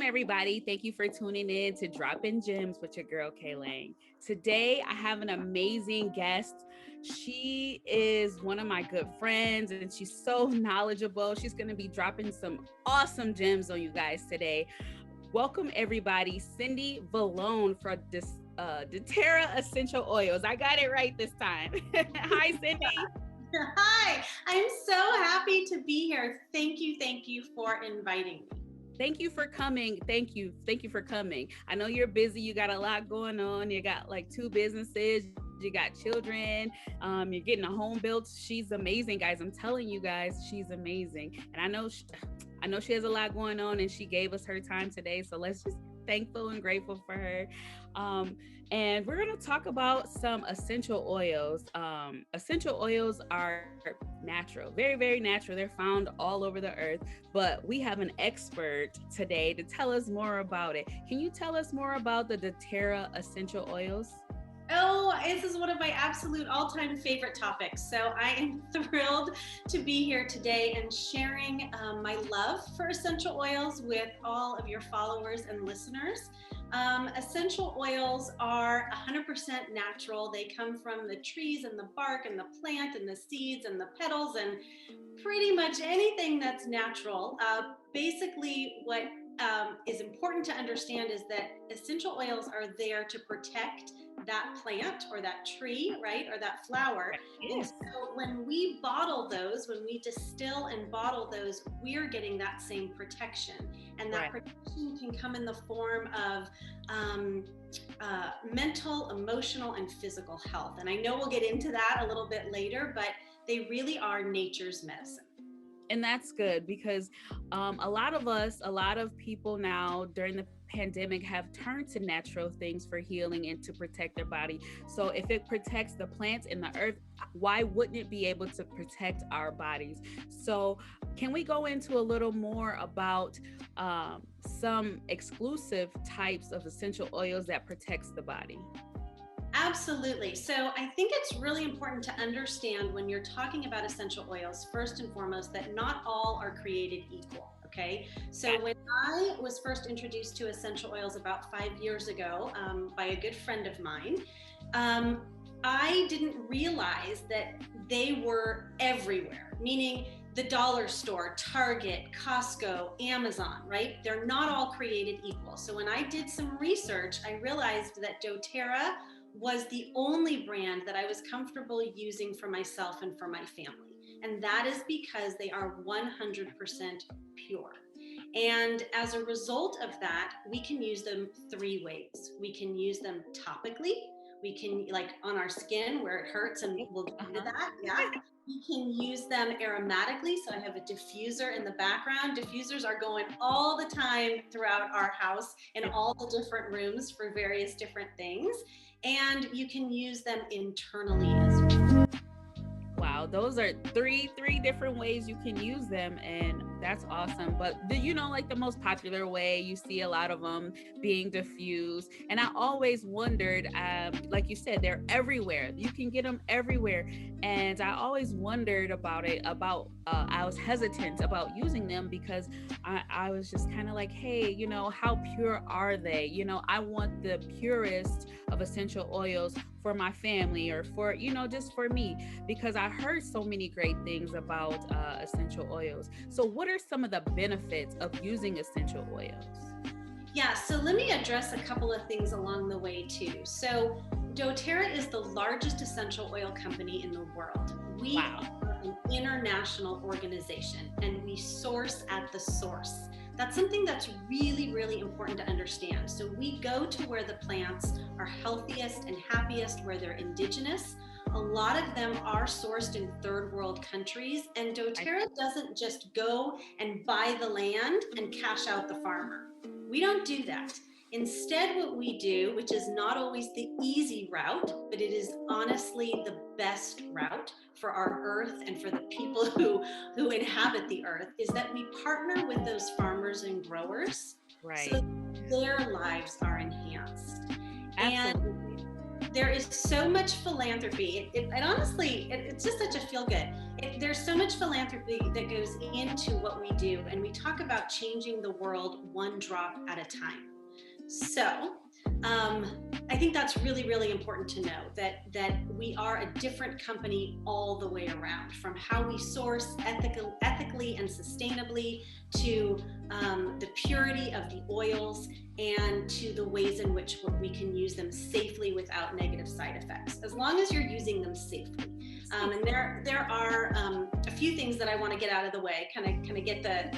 everybody. Thank you for tuning in to Dropping Gems with your girl, K-laine. Today, I have an amazing guest. She is one of my good friends and she's so knowledgeable. She's going to be dropping some awesome gems on you guys today. Welcome, everybody. Cindy Vallone for this doTERRA Essential Oils. I got it right this time. Hi, Cindy. Hi, I'm so happy to be here. Thank you for inviting me. Thank you for coming. Thank you for coming. I know you're busy. You got a lot going on. You got like 2 businesses. You got children. You're getting a home built. She's amazing, guys. I'm telling you guys, she's amazing. And I know she has a lot going on, and she gave us her time today. So let's just thankful and grateful for her. And we're going to talk about some essential oils. Essential oils are natural, very, very natural. They're found all over the earth, but we have an expert today to tell us more about it. Can you tell us more about the doTERRA essential oils? Oh, this is one of my absolute all-time favorite topics. So I am thrilled to be here today and sharing my love for essential oils with all of your followers and listeners. Essential oils are 100% natural. They come from the trees and the bark and the plant and the seeds and the petals and pretty much anything that's natural. Basically, what is important to understand is that essential oils are there to protect that plant or that tree, right? Or that flower. Yes. And so when we bottle those, when we distill and bottle those, we're getting that same protection. And that protection can come in the form of mental, emotional, and physical health. And I know we'll get into that a little bit later, but they really are nature's medicine. And that's good because a lot of people now during the pandemic have turned to natural things for healing and to protect their body. So if it protects the plants and the earth, why wouldn't it be able to protect our bodies? So can we go into a little more about some exclusive types of essential oils that protects the body? Absolutely. So I think it's really important to understand when you're talking about essential oils, first and foremost, that not all are created equal. Okay. So when I was first introduced to essential oils about 5 years ago by a good friend of mine, I didn't realize that they were everywhere, meaning the dollar store, Target, Costco, Amazon, right? They're not all created equal. So when I did some research, I realized that doTERRA was the only brand that I was comfortable using for myself and for my family. And that is because they are 100% pure. And as a result of that, we can use them 3 ways. We can use them topically. We can, like on our skin where it hurts, and we'll get into that. Yeah. We can use them aromatically. So I have a diffuser in the background. Diffusers are going all the time throughout our house in all the different rooms for various different things. And you can use them internally as well. Wow, those are three different ways you can use them, and that's awesome. But like the most popular way, you see a lot of them being diffused, and I always wondered, like you said, they're everywhere. You can get them everywhere, and I always wondered about it. I was hesitant about using them because I was just kind of like, hey, how pure are they? I want the purest of essential oils for my family or for, just for me, because I heard so many great things about essential oils. So what are some of the benefits of using essential oils? Yeah, so let me address a couple of things along the way too. So doTERRA is the largest essential oil company in the world. We are an international organization and we source at the source. That's something that's really, really important to understand. So we go to where the plants are healthiest and happiest, where they're indigenous. A lot of them are sourced in 3rd world countries, and doTERRA doesn't just go and buy the land and cash out the farmer. We don't do that. Instead, what we do, which is not always the easy route, but it is honestly the best route for our earth and for the people who inhabit the earth, is that we partner with those farmers and growers so their lives are enhanced. Absolutely. And there is so much philanthropy. It honestly, it's just such a feel good. It there's so much philanthropy that goes into what we do, and we talk about changing the world one drop at a time. So I think that's really, really important to know that we are a different company all the way around, from how we source ethically and sustainably, to the purity of the oils, and to the ways in which we can use them safely without negative side effects, as long as you're using them safely. And there are a few things that I want to get out of the way, kind of get the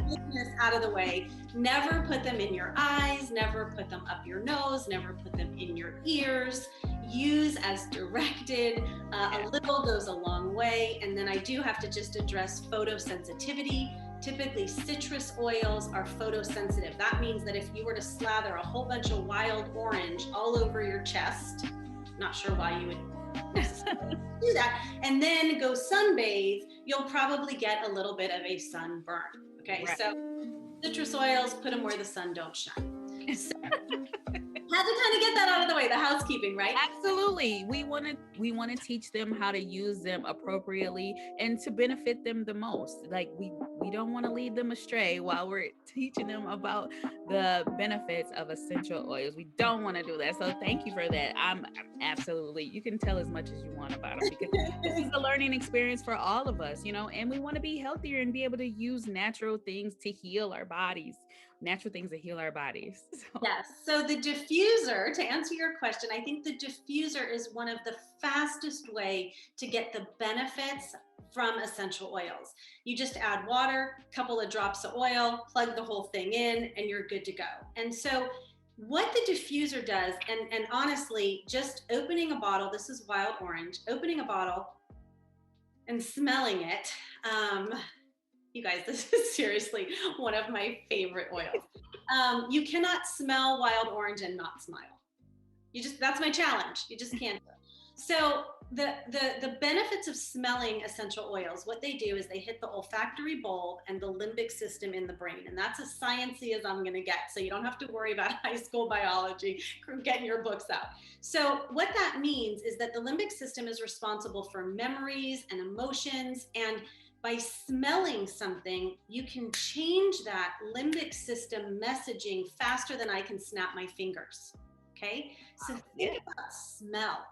business out of the way. Never put them in your eyes, never put them up your nose, never put them in your ears. Use as directed. A little goes a long way. And then I do have to just address photosensitivity. Typically, citrus oils are photosensitive. That means that if you were to slather a whole bunch of wild orange all over your chest, not sure why you would do that, and then go sunbathe, you'll probably get a little bit of a sunburn. Okay, right. So citrus oils, put them where the sun don't shine. So, had to kind of get that out of the way, the housekeeping, right? Absolutely. We want to teach them how to use them appropriately and to benefit them the most. Like we don't want to lead them astray while we're teaching them about the benefits of essential oils. We don't want to do that. So thank you for that. I'm absolutely, you can tell as much as you want about them, because this is a learning experience for all of us, and we want to be healthier and be able to use natural things to heal our bodies. Natural things that heal our bodies. Yes. So the diffuser, to answer your question, I think the diffuser is one of the fastest way to get the benefits from essential oils. You just add water, a couple of drops of oil, plug the whole thing in, and you're good to go. And so what the diffuser does, and honestly, just opening a bottle, this is wild orange, opening a bottle and smelling it, you guys, this is seriously one of my favorite oils. You cannot smell wild orange and not smile. That's my challenge. You just can't. So the benefits of smelling essential oils, what they do is they hit the olfactory bulb and the limbic system in the brain. And that's as sciencey as I'm gonna get. So you don't have to worry about high school biology, getting your books out. So what that means is that the limbic system is responsible for memories and emotions, and by smelling something, you can change that limbic system messaging faster than I can snap my fingers. Okay, so think about smell.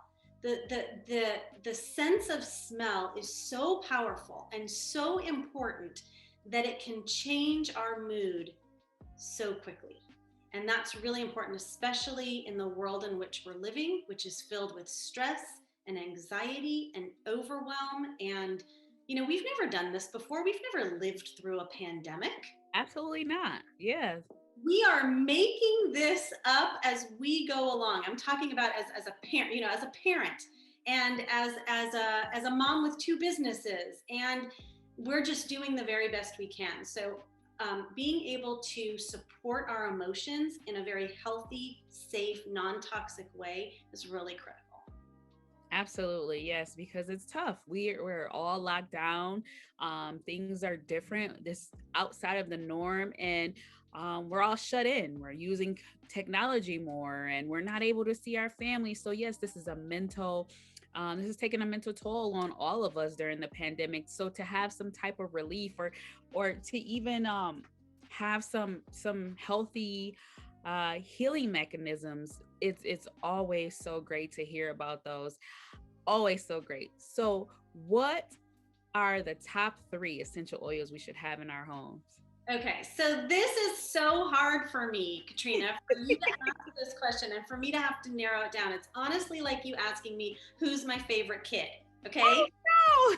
The sense of smell is so powerful and so important that it can change our mood so quickly. And that's really important, especially in the world in which we're living, which is filled with stress and anxiety and overwhelm. And we've never done this before. We've never lived through a pandemic. Absolutely not. Yes. We are making this up as we go along. I'm talking about as a parent, as a parent, and as a mom with two businesses, and we're just doing the very best we can. So being able to support our emotions in a very healthy, safe, non-toxic way is really critical. Absolutely. Yes, because it's tough. We're all locked down. Things are different. This outside of the norm, and we're all shut in. We're using technology more, and we're not able to see our family. So yes, this is this is taking a mental toll on all of us during the pandemic. So to have some type of relief, or to even have some healthy healing mechanisms, it's always so great to hear about those. Always so great. So what are the top 3 essential oils we should have in our homes? Okay, so this is so hard for me, Katrina, for you to ask this question and for me to have to narrow it down. It's honestly like you asking me, who's my favorite kid? Okay. Oh,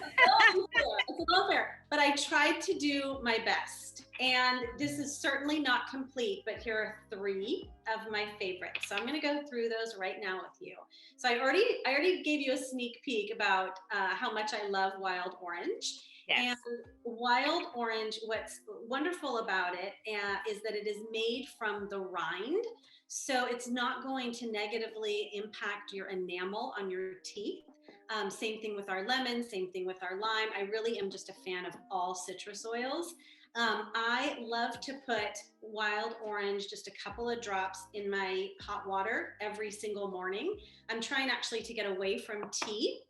no. It's a little fair, but I tried to do my best. And this is certainly not complete, but here are 3 of my favorites. So I'm going to go through those right now with you. So I already gave you a sneak peek about how much I love wild orange. Yes. And wild orange, what's wonderful about it is that it is made from the rind. So it's not going to negatively impact your enamel on your teeth. Same thing with our lemon, same thing with our lime. I really am just a fan of all citrus oils. I love to put wild orange, just a couple of drops in my hot water every single morning. I'm trying actually to get away from tea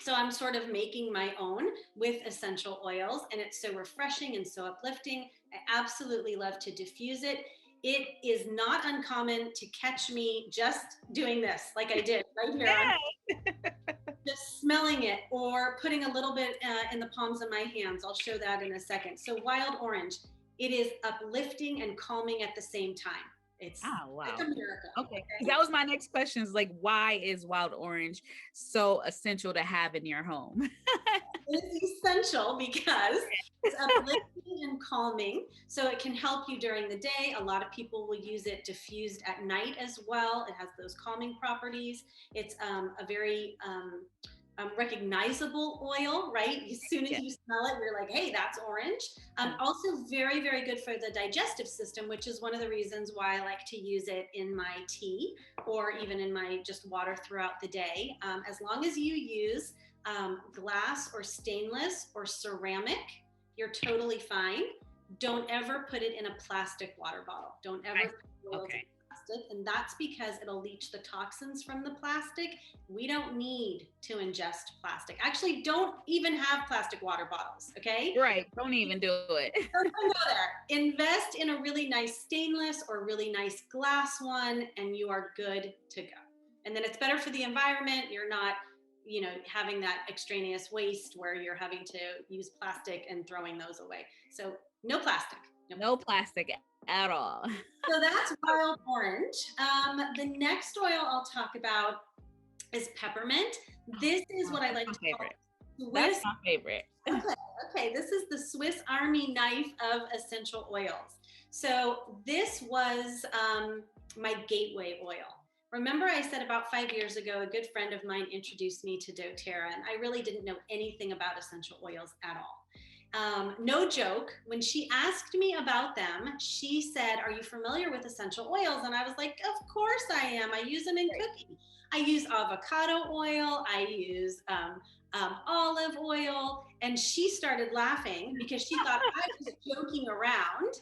So I'm sort of making my own with essential oils, and it's so refreshing and so uplifting. I absolutely love to diffuse it. It is not uncommon to catch me just doing this, like I did right here on just smelling it, or putting a little bit in the palms of my hands. I'll show that in a second. So wild orange, it is uplifting and calming at the same time. It's like wow. a miracle. Okay. That was my next question, is like, why is wild orange so essential to have in your home? It is essential because it's uplifting and calming. So it can help you during the day. A lot of people will use it diffused at night as well. It has those calming properties. It's a very recognizable oil, right? As soon as you smell it, you're like, hey, that's orange. Also very, very good for the digestive system, which is one of the reasons why I like to use it in my tea or even in my just water throughout the day. As long as you use glass or stainless or ceramic, you're totally fine. Don't ever put it in a plastic water bottle. Don't ever put oils in plastic. And that's because it'll leach the toxins from the plastic. We don't need to ingest plastic. Actually, don't even have plastic water bottles, okay? Right. Don't even do it. Don't go there. Invest in a really nice stainless or really nice glass one, and you are good to go. And then it's better for the environment. You're not having that extraneous waste where you're having to use plastic and throwing those away. So no plastic. No plastic at all. So that's wild orange. The next oil I'll talk about is peppermint. This is what I like to call Swiss. That's my favorite. Okay. This is the Swiss Army knife of essential oils. So this was my gateway oil. Remember I said about 5 years ago, a good friend of mine introduced me to doTERRA, and I really didn't know anything about essential oils at all. No joke, when she asked me about them, she said, are you familiar with essential oils? And I was like, of course I am. I use them in cooking. I use avocado oil. I use olive oil. And she started laughing because she thought I was joking around,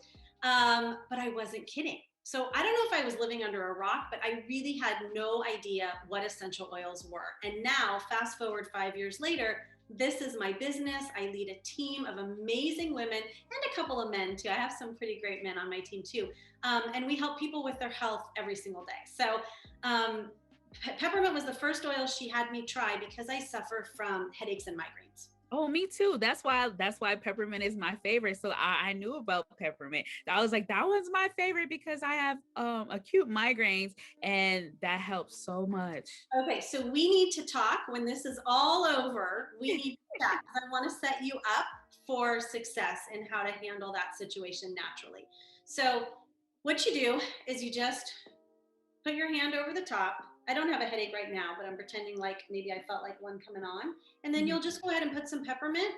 but I wasn't kidding. So I don't know if I was living under a rock, but I really had no idea what essential oils were. And now, fast forward 5 years later, this is my business. I lead a team of amazing women and a couple of men too. I have some pretty great men on my team too. And we help people with their health every single day. So peppermint was the first oil she had me try because I suffer from headaches and migraines. Oh, me too. That's why peppermint is my favorite. So I knew about peppermint. I was like, that one's my favorite because I have acute migraines, and that helps so much. Okay, so we need to talk when this is all over. We need to chat. I want to set you up for success in how to handle that situation naturally. So what you do is you just put your hand over the top. I don't have a headache right now, but I'm pretending like maybe I felt like one coming on. And then you'll just go ahead and put some peppermint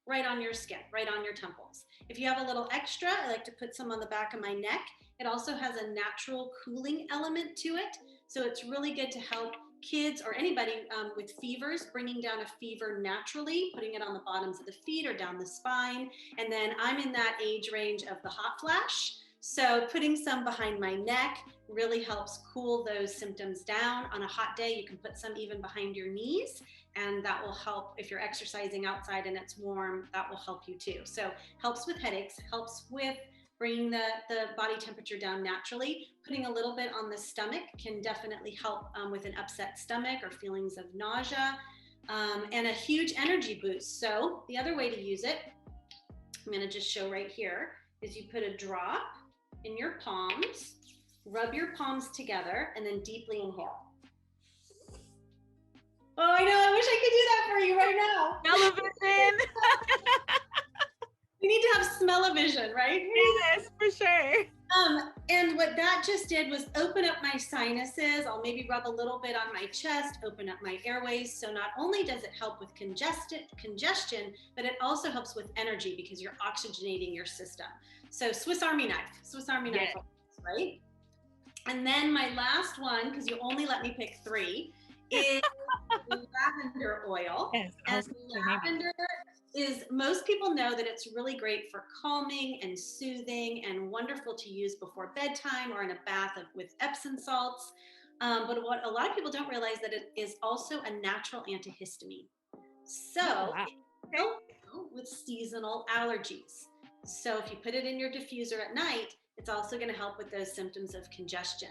right on your skin, right on your temples. If you have a little extra, I like to put some on the back of my neck. It also has a natural cooling element to it. So it's really good to help kids or anybody with fevers, bringing down a fever naturally, putting it on the bottoms of the feet or down the spine. And then I'm in that age range of the hot flash. So putting some behind my neck really helps cool those symptoms down. On a hot day, you can put some even behind your knees, and that will help. If you're exercising outside and it's warm, that will help you too. So helps with headaches, helps with bringing the body temperature down naturally. Putting a little bit on the stomach can definitely help with an upset stomach or feelings of nausea, and a huge energy boost. So the other way to use it, I'm gonna just show right here, is you put a drop in your palms, rub your palms together, and then deeply inhale. Oh, I know, I wish I could do that for you right now. Smell-o-vision. We need to have smell-o-vision, right? Yes, for sure. And what that just did was open up my sinuses. I'll maybe rub a little bit on my chest, open up my airways. So not only does it help with congestion, but it also helps with energy because you're oxygenating your system. So Swiss Army knife, right? And then my last one, because you only let me pick 3, is lavender oil. Yes, and lavender is, most people know that it's really great for calming and soothing and wonderful to use before bedtime or in a bath with Epsom salts. But what a lot of people don't realize that it is also a natural antihistamine. Oh, So wow. Okay. help you with seasonal allergies. So if you put it in your diffuser at night, it's also going to help with those symptoms of congestion.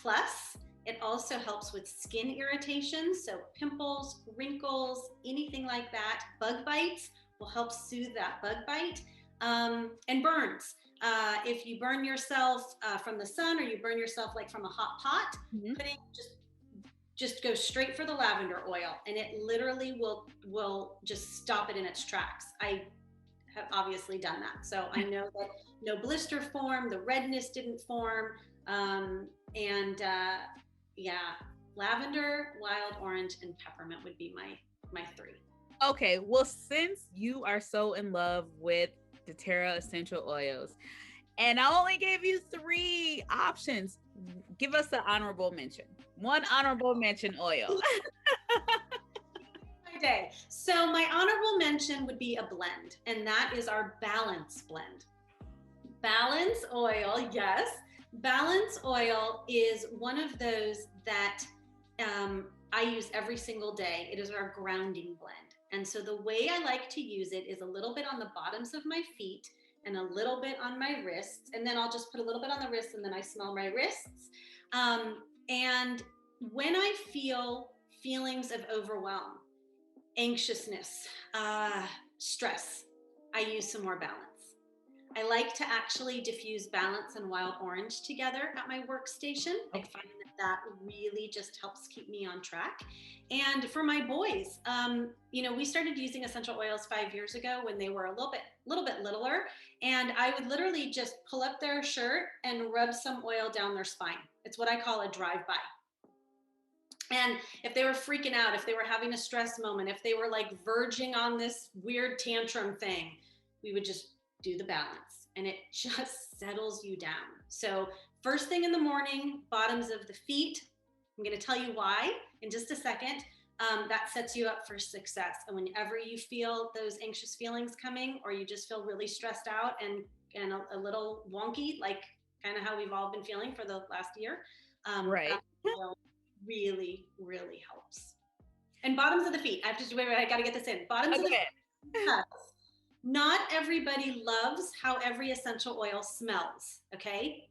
Plus, it also helps with skin irritation, so pimples, wrinkles, anything like that. Bug bites will help soothe that bug bite. And burns. If you burn yourself from the sun, or you burn yourself like from a hot pot, Mhm. putting just go straight for the lavender oil, and it literally will just stop it in its tracks. I have obviously done that, so I know that no blister formed, the redness didn't form, and yeah, lavender, wild orange, and peppermint would be my three. Okay, well, since you are so in love with doTERRA essential oils, and I only gave you 3 options, give us an honorable mention. One honorable mention oil. My day. So my honorable mention would be a blend, and that is our Balance blend. Balance oil, yes. Balance oil is one of those that I use every single day. It is our grounding blend. And so the way I like to use it is a little bit on the bottoms of my feet and a little bit on my wrists. And then I'll just put a little bit on the wrists, and then I smell my wrists. And when I feel feelings of overwhelm, anxiousness, stress, I use some more Balance. I like to actually diffuse Balance and wild orange together at my workstation. I Okay. find that that really just helps keep me on track. And for my boys, we started using essential oils 5 years ago when they were a little bit littler, and I would literally just pull up their shirt and rub some oil down their spine. It's what I call a drive-by. And if they were freaking out, if they were having a stress moment, if they were like verging on this weird tantrum thing, we would just do the Balance, and it just settles you down. So, first thing in the morning, bottoms of the feet. I'm going to tell you why in just a second. That sets you up for success. And whenever you feel those anxious feelings coming, or you just feel really stressed out and a little wonky, like kind of how we've all been feeling for the last year, Right. that will really, really helps. And bottoms of the feet. I have to wait, I got to get this in. Bottoms of the Okay. feet. Because not everybody loves how every essential oil smells, okay?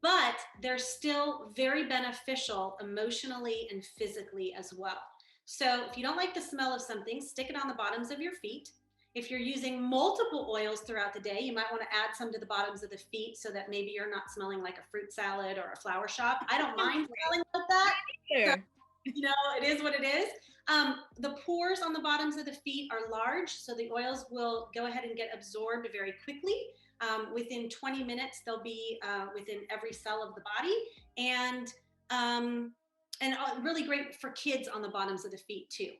But they're still very beneficial emotionally and physically as well. So if you don't like the smell of something, stick it on the bottoms of your feet. If you're using multiple oils throughout the day, you might want to add some to the bottoms of the feet so that maybe you're not smelling like a fruit salad or a flower shop. I don't mind smelling like that. So, Here. it is what it is. The pores on the bottoms of the feet are large, so the oils will go ahead and get absorbed very quickly. Within 20 minutes, they'll be within every cell of the body, and really great for kids on the bottoms of the feet too,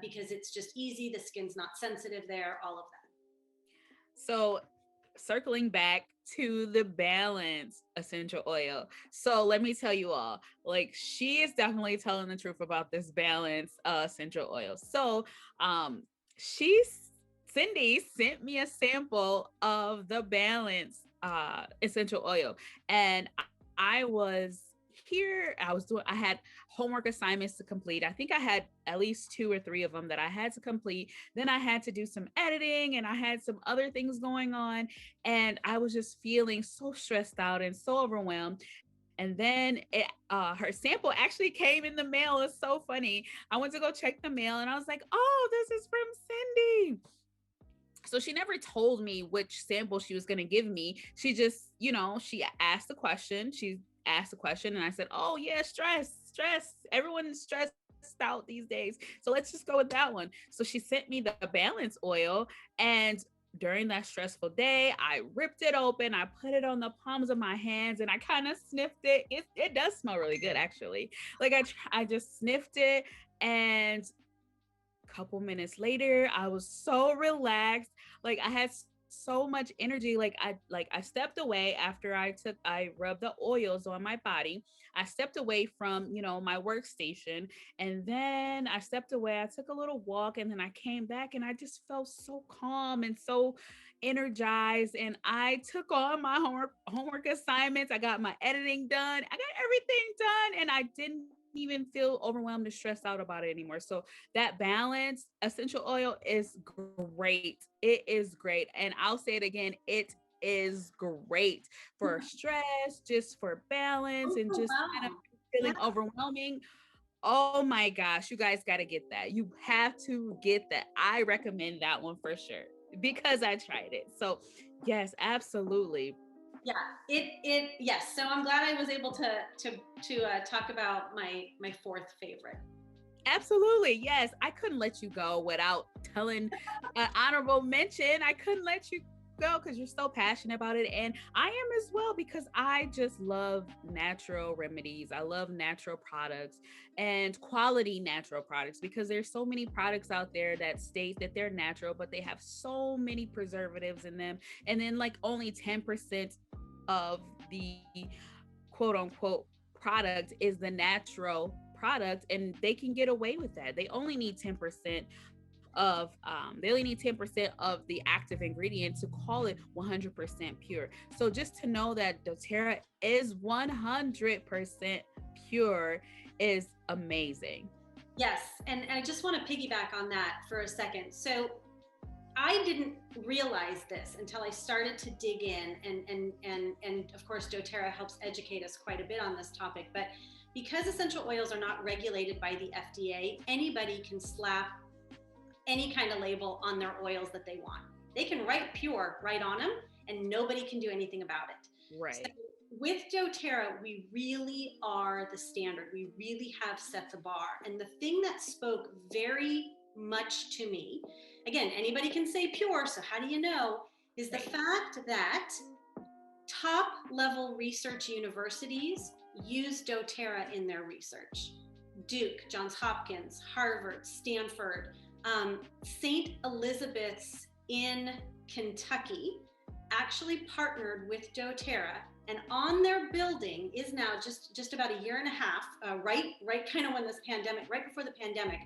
because it's just easy. The skin's not sensitive there. All of that. So, circling back to the Balance essential oil. So, let me tell you all, like, she is definitely telling the truth about this Balance essential oil. So, um, she's Cindy sent me a sample of the Balance essential oil, and I was here. I had homework assignments to complete. I think I had at least 2 or 3 of them that I had to complete. Then I had to do some editing, and I had some other things going on. And I was just feeling so stressed out and so overwhelmed. And then her sample actually came in the mail. It's so funny. I went to go check the mail, and I was like, oh, this is from Cindy. So she never told me which sample she was going to give me. She just, she asked the question. She asked the question, and I said, oh, yeah, stress. Everyone's stressed out these days. So let's just go with that one. So she sent me the Balance oil, and during that stressful day, I ripped it open. I put it on the palms of my hands, and I kind of sniffed it. It does smell really good, actually. Like I just sniffed it, and couple minutes later, I was so relaxed. Like I had so much energy. Like I stepped away after I rubbed the oils on my body. I stepped away from, my workstation, and then I stepped away. I took a little walk, and then I came back, and I just felt so calm and so energized. And I took on my homework assignments. I got my editing done. I got everything done, and I didn't even feel overwhelmed and stressed out about it anymore. So that balance, essential oil is great. It is great. And I'll say it again, it is great for stress, just for balance, and just kind of Overwhelmed. Yeah. feeling overwhelming. Oh my gosh, you guys got to get that. You have to get that. I recommend that one for sure because I tried it. So, yes, absolutely. Yeah, yes. So I'm glad I was able to talk about my fourth favorite. Absolutely. Yes. I couldn't let you go without telling an honorable mention. I couldn't let you go because you're so passionate about it. And I am as well because I just love natural remedies. I love natural products and quality natural products because there's so many products out there that state that they're natural, but they have so many preservatives in them. And then like only 10% of the quote unquote product is the natural product, and they can get away with that. They only need 10% of the active ingredient to call it 100% pure. So just to know that doTERRA is 100% pure is amazing. Yes, and I just want to piggyback on that for a second. So I didn't realize this until I started to dig in, and of course doTERRA helps educate us quite a bit on this topic. But because essential oils are not regulated by the FDA, anybody can slap any kind of label on their oils that they want. They can write pure right on them, and nobody can do anything about it. Right. So with doTERRA, we really are the standard. We really have set the bar. And the thing that spoke very much to me, again, anybody can say pure, so how do you know, is the fact that top level research universities use doTERRA in their research. Duke, Johns Hopkins, Harvard, Stanford, St. Elizabeth's in Kentucky actually partnered with doTERRA, and on their building is now just about a year and a half, right kind of when this pandemic, right before the pandemic,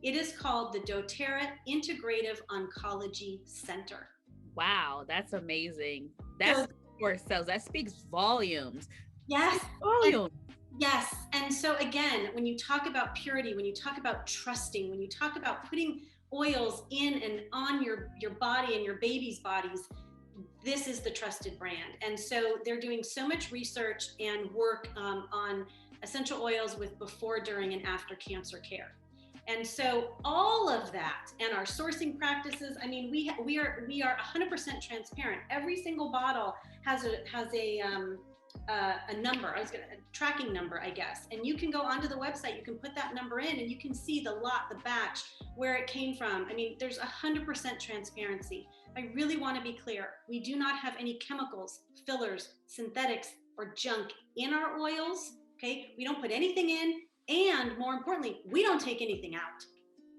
it is called the doTERRA Integrative Oncology Center. Wow, that's amazing. That's for ourselves. That speaks volumes. Yes. Volumes. Yes. And so again, when you talk about purity, when you talk about trusting, when you talk about putting oils in and on your body and your baby's bodies, this is the trusted brand. And so they're doing so much research and work on essential oils with before, during, and after cancer care. And so all of that and our sourcing practices, I mean, we are 100% transparent. Every single bottle has a number, a tracking number, I guess. And you can go onto the website, you can put that number in, and you can see the lot, the batch, where it came from. I mean, there's 100% transparency. I really want to be clear. We do not have any chemicals, fillers, synthetics, or junk in our oils. Okay. We don't put anything in. And more importantly, we don't take anything out.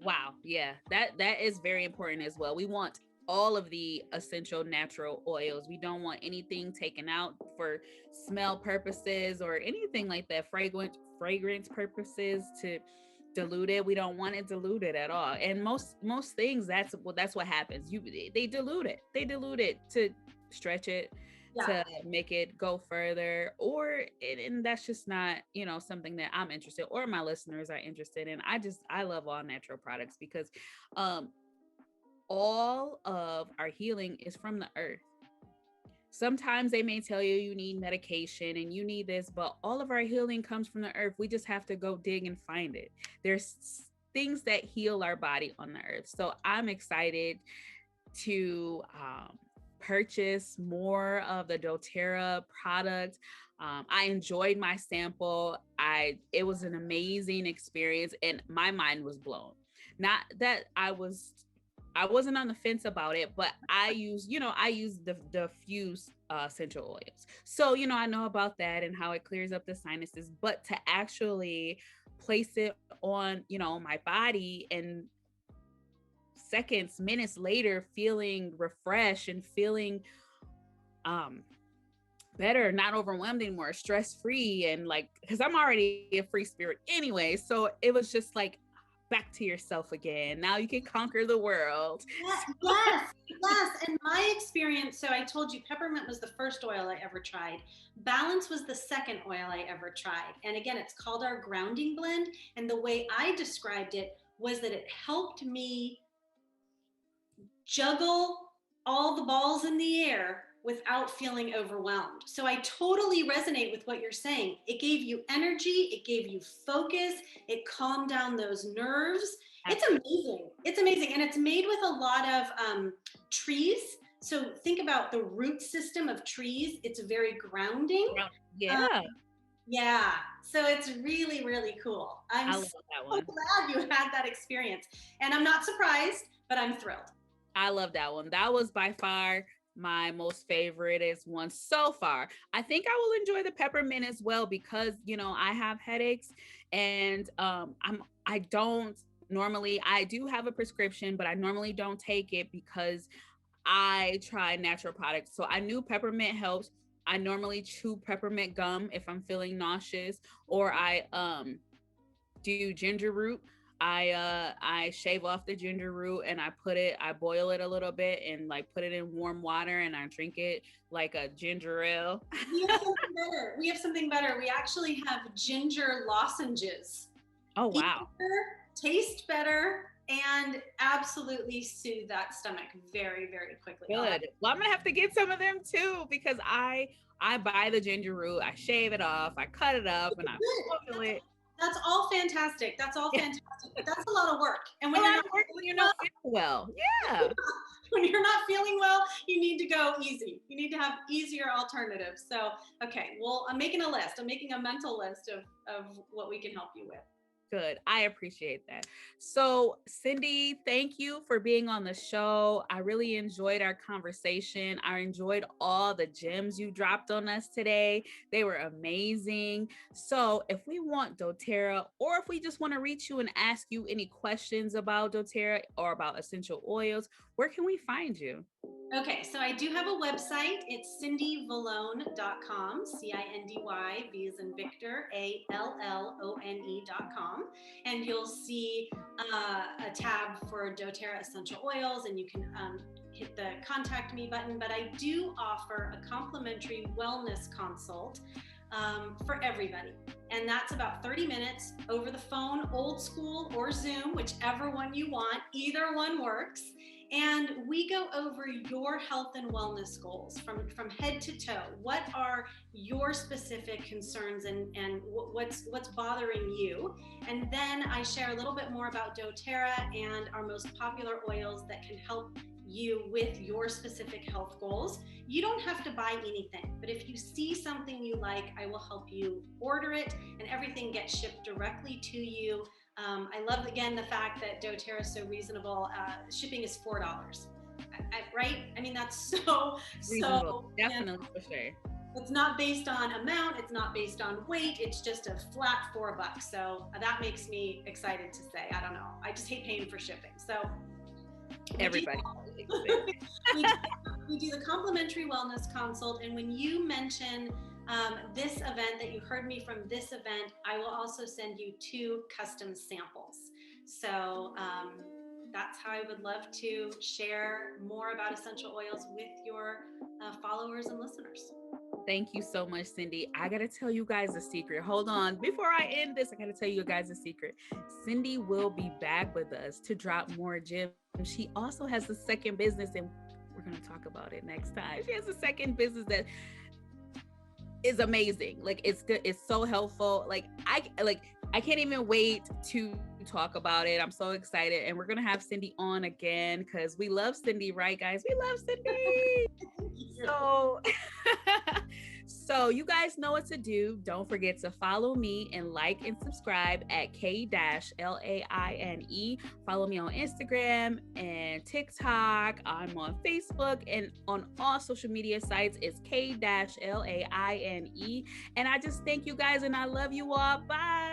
Wow. Yeah. That is very important as well. We want all of the essential natural oils. We don't want anything taken out for smell purposes or anything like that, fragrance purposes to dilute it. We don't want it diluted at all. And most things that's what happens. They dilute it. They dilute it to stretch it, to make it go further, and that's just not, something that I'm interested or my listeners are interested in. I love all natural products because all of our healing is from the earth. Sometimes they may tell you need medication and you need this, but all of our healing comes from the earth. We just have to go dig and find it. There's things that heal our body on the earth. So I'm excited to purchase more of the doTERRA product. I enjoyed my sample. It was an amazing experience and my mind was blown. Not that I wasn't on the fence about it, but I use the fused essential oils. So, I know about that and how it clears up the sinuses, but to actually place it on, my body and seconds, minutes later, feeling refreshed and feeling better, not overwhelmed anymore, stress-free, and because I'm already a free spirit anyway. So it was just like back to yourself again. Now you can conquer the world. Yes. Yes, and my experience, so I told you peppermint was the first oil I ever tried. Balance was the second oil I ever tried. And again, it's called our grounding blend. And the way I described it was that it helped me juggle all the balls in the air without feeling overwhelmed. So I totally resonate with what you're saying. It gave you energy, it gave you focus, it calmed down those nerves. It's amazing. It's amazing. And it's made with a lot of trees. So think about the root system of trees. It's very grounding. Yeah. Yeah. So it's really, really cool. I'm I love that one. glad you had that experience. And I'm not surprised, but I'm thrilled. I love that one. That was by far my most favorite one so far. I think I will enjoy the peppermint as well because, I have headaches and I don't normally, I do have a prescription, but I normally don't take it because I try natural products. So I knew peppermint helps. I normally chew peppermint gum if I'm feeling nauseous, or I do ginger root. I shave off the ginger root and I boil it a little bit and like put it in warm water and I drink it like a ginger ale. We have something better. We have something better. We actually have ginger lozenges. Oh, wow. Taste better, and absolutely soothe that stomach very, very quickly. Good. Well, I'm gonna have to get some of them too because I buy the ginger root, I shave it off, I cut it up, and I boil it. That's all fantastic. That's all fantastic. But that's a lot of work. And when you're not feeling well, yeah. When you're not feeling well, you need to go easy. You need to have easier alternatives. So, okay, well, I'm making a list. I'm making a mental list of what we can help you with. Good. I appreciate that. So, Cindy, thank you for being on the show. I really enjoyed our conversation. I enjoyed all the gems you dropped on us today. They were amazing. So, if we want doTERRA, or if we just want to reach you and ask you any questions about doTERRA or about essential oils, where can we find you? Okay, so I do have a website. It's cindyvallone.com, C-I-N-D-Y, V as in Victor, A-L-L-O-N-E.com. And you'll see a tab for doTERRA essential oils, and you can hit the contact me button. But I do offer a complimentary wellness consult for everybody. And that's about 30 minutes over the phone, old school or Zoom, whichever one you want. Either one works. And we go over your health and wellness goals from head to toe. What are your specific concerns and what's bothering you? And then I share a little bit more about doTERRA and our most popular oils that can help you with your specific health goals. You don't have to buy anything, but if you see something you like, I will help you order it and everything gets shipped directly to you. I love, again, the fact that doTERRA is so reasonable. Shipping is $4, right? I mean, that's so reasonable. Definitely, for sure. It's not based on amount. It's not based on weight. It's just a flat $4. So that makes me excited to say. I don't know. I just hate paying for shipping. So everybody. We do the complimentary wellness consult, and when you mention this event, that you heard me from this event, I will also send you 2 custom samples. So that's how I would love to share more about essential oils with your followers and listeners. Thank you so much, Cindy. I got to tell you guys a secret. Hold on. Before I end this, I got to tell you guys a secret. Cindy will be back with us to drop more gems. She also has a second business, and we're going to talk about it next time. She has a second business that is amazing. Like, it's good. It's so helpful. I can't even wait to talk about it. I'm so excited. And we're going to have Cindy on again because we love Cindy, right, guys? We love Cindy. So you guys know what to do. Don't forget to follow me and like and subscribe at K-laine. Follow me on Instagram and TikTok. I'm on Facebook and on all social media sites. It's K-laine. And I just thank you guys and I love you all. Bye.